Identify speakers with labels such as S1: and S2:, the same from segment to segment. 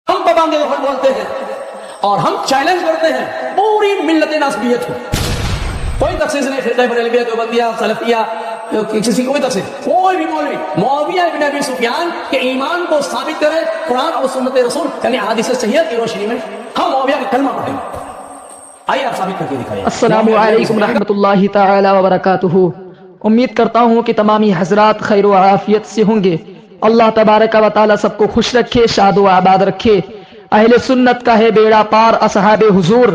S1: ہم پابندی وقت بولتے ہیں اور ہم چیلنج کرتے ہیں پوری ملت نسبیت کو. کوئی تخصیص نہیں، فرقہ بریلویہ، دیوبندیہ، سلفیہ، کسی کوئی تخصیص. کوئی بھی مولوی معاویہ بن ابی سفیان کے ایمان کو ثابت کرے قرآن اور سنت رسول یعنی احادیث صحیحہ کی روشنی میں، ہم معاویہ کا کلمہ پڑھیں گے. آئیے آپ ثابت کر کے دکھائیے.
S2: السلام علیکم رحمۃ اللہ تعالی وبرکاتہ. امید کرتا ہوں کہ تمامی حضرات خیر و عافیت سے ہوں گے. اللہ تبارک و تعالی سب کو خوش رکھے، شاد و آباد رکھے. اہل سنت کا ہے بیڑا پار، اصحاب حضور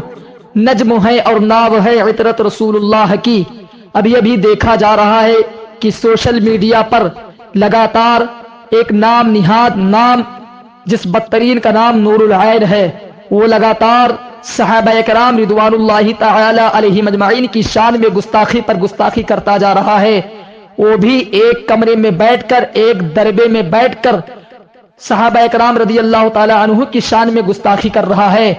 S2: نجم ہے اور ناو ہے عطرت رسول اللہ کی. ابھی دیکھا جا رہا ہے کہ سوشل میڈیا پر لگاتار ایک نام نہاد نام، جس بدترین کا نام نور العین ہے، وہ لگاتار صحابہ کرام رضوان اللہ تعالی علیہ مجمعین کی شان میں گستاخی پر گستاخی کرتا جا رہا ہے. وہ بھی ایک کمرے میں بیٹھ کر، ایک دربے میں بیٹھ کر صحابہ کرام رضی اللہ تعالی عنہ کی شان میں گستاخی کر رہا ہے.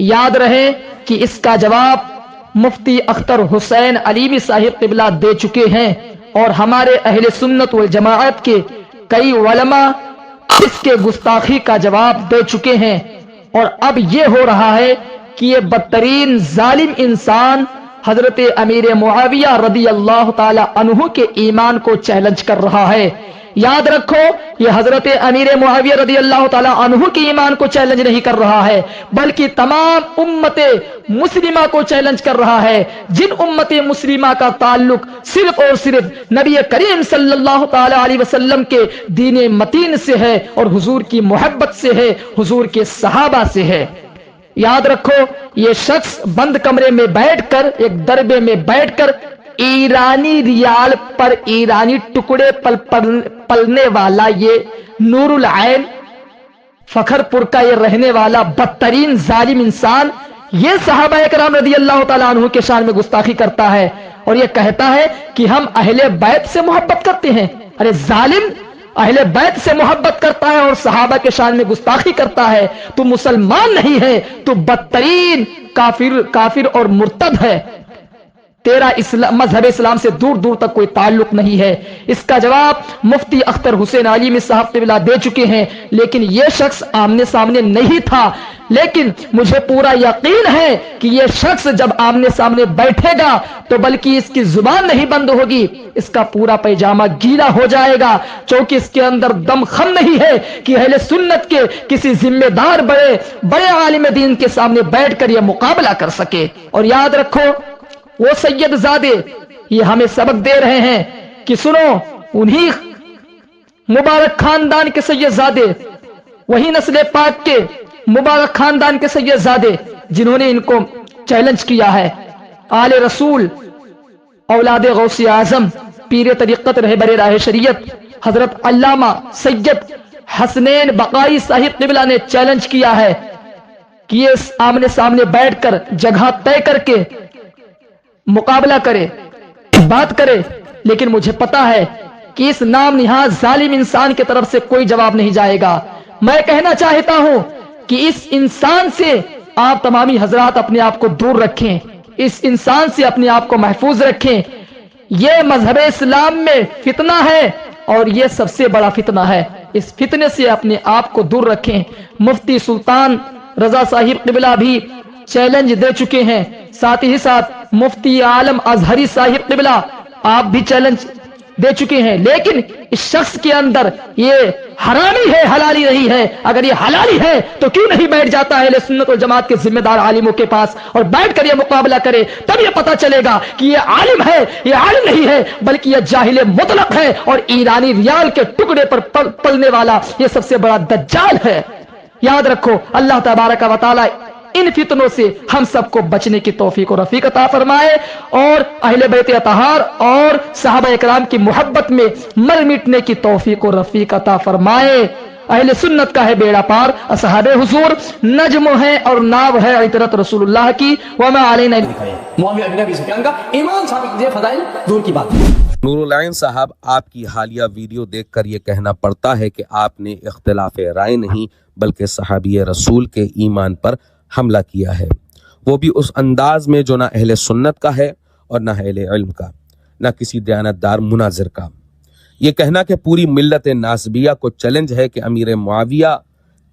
S2: یاد رہے کہ اس کا جواب مفتی اختر حسین علیوی صاحب قبلہ دے چکے ہیں، اور ہمارے اہل سنت والجماعت کے کئی علماء اس کے گستاخی کا جواب دے چکے ہیں. اور اب یہ ہو رہا ہے کہ یہ بدترین ظالم انسان حضرت امیر معاویہ رضی اللہ تعالی عنہ کے ایمان کو چیلنج کر رہا ہے. یاد رکھو، یہ حضرت امیر معاویہ رضی اللہ تعالی عنہ کے ایمان کو چیلنج نہیں کر رہا ہے، بلکہ تمام امت مسلمہ کو چیلنج کر رہا ہے، جن امت مسلمہ کا تعلق صرف اور صرف نبی کریم صلی اللہ تعالی علیہ وسلم کے دین متین سے ہے، اور حضور کی محبت سے ہے، حضور کے صحابہ سے ہے. یاد رکھو، یہ شخص بند کمرے میں بیٹھ کر، ایک دربے میں بیٹھ کر، ایرانی ریال پر ایرانی ٹکڑے پلنے والا یہ نور العین فخر پور کا یہ رہنے والا بدترین ظالم انسان، یہ صحابہ کرام رضی اللہ تعالیٰ عنہ کے شان میں گستاخی کرتا ہے، اور یہ کہتا ہے کہ ہم اہل بیت سے محبت کرتے ہیں. ارے ظالم، اہل بیت سے محبت کرتا ہے اور صحابہ کے شان میں گستاخی کرتا ہے، تو مسلمان نہیں ہے، تو بدترین کافر اور مرتد ہے. تیرا مذہب اسلام سے دور دور تک کوئی تعلق نہیں ہے. اس کا جواب مفتی اختر حسین علیوی صاحب قبلہ دے چکے ہیں، لیکن یہ شخص آمنے سامنے نہیں تھا. لیکن مجھے پورا یقین ہے کہ یہ شخص جب آمنے سامنے بیٹھے گا تو بلکہ اس کی زبان نہیں بند ہوگی، اس کا پورا پیجامہ گیلا ہو جائے گا، چونکہ اس کے اندر دم خم نہیں ہے کہ اہل سنت کے کسی ذمہ دار بڑے عالم دین کے سامنے بیٹھ کر یہ مقابلہ کر سکے. اور یاد رکھو، وہ سید زادے یہ ہمیں سبق دے رہے ہیں کہ سنو، انہی مبارک خاندان کے سید زادے، وہی نسل پاک کے مبارک خاندان کے سید زادے جنہوں نے ان کو چیلنج کیا ہے. آل رسول، اولاد غوث اعظم، پیر طریقت رہبر راہ شریعت حضرت علامہ سید حسنین بقائی صاحب قبلہ نے چیلنج کیا ہے کہ یہ آمنے سامنے بیٹھ کر جگہ طے کر کے مقابلہ کرے، بات کرے. لیکن مجھے پتا ہے کہ اس نام نہاد ظالم انسان کی طرف سے کوئی جواب نہیں جائے گا. میں کہنا چاہتا ہوں کہ اس انسان سے آپ تمامی حضرات اپنے آپ کو دور رکھیں، اس انسان سے اپنے آپ کو محفوظ رکھیں. یہ مذہب اسلام میں فتنہ ہے، اور یہ سب سے بڑا فتنہ ہے. اس فتنے سے اپنے آپ کو دور رکھیں. مفتی سلطان رضا صاحب قبلہ بھی چیلنج دے چکے ہیں، ساتھ ہی ساتھ مفتی عالم ازہری صاحب قبلہ آپ بھی چیلنج دے چکے ہیں. لیکن اس شخص کے اندر یہ حرامی ہے، حلالی نہیں ہے. اگر یہ حلالی ہے تو کیوں نہیں بیٹھ جاتا ہے اہل سنت و جماعت کے ذمہ دار عالموں کے پاس اور بیٹھ کر یہ مقابلہ کرے؟ تب یہ پتا چلے گا کہ یہ عالم ہے، یہ عالم نہیں ہے، بلکہ یہ جاہل مطلق ہے، اور ایرانی ریال کے ٹکڑے پر پلنے والا یہ سب سے بڑا دجال ہے. یاد رکھو، اللہ تبارک و تعالی ان فتنوں سے ہم سب کو بچنے کی توفیق و رفیق عطا فرمائے، اور اہل بیت اطہار اور صحابہ اکرام کی محبت میں مر مٹنے کی توفیق و رفیق عطا فرمائے. اہل سنت کا ہے بیڑا پار، اصحاب حضور نجم ہے اور ناو ہے عطرت رسول اللہ کی. وما علینا.
S1: معاویہ بن ابی سفیان کا ایمان ثابت کیجئے، فضائل دور کی بات.
S3: نور العین صاحب، آپ کی حالیہ ویڈیو دیکھ کر یہ کہنا پڑتا ہے کہ آپ نے اختلاف رائے نہیں بلکہ صحابی رسول کے ایمان پر حملہ کیا ہے، وہ بھی اس انداز میں جو نہ اہل سنت کا ہے اور نہ اہل علم کا، نہ کسی دیانتدار مناظر کا. یہ کہنا کہ پوری ملت ناسبیہ کو چیلنج ہے کہ امیر معاویہ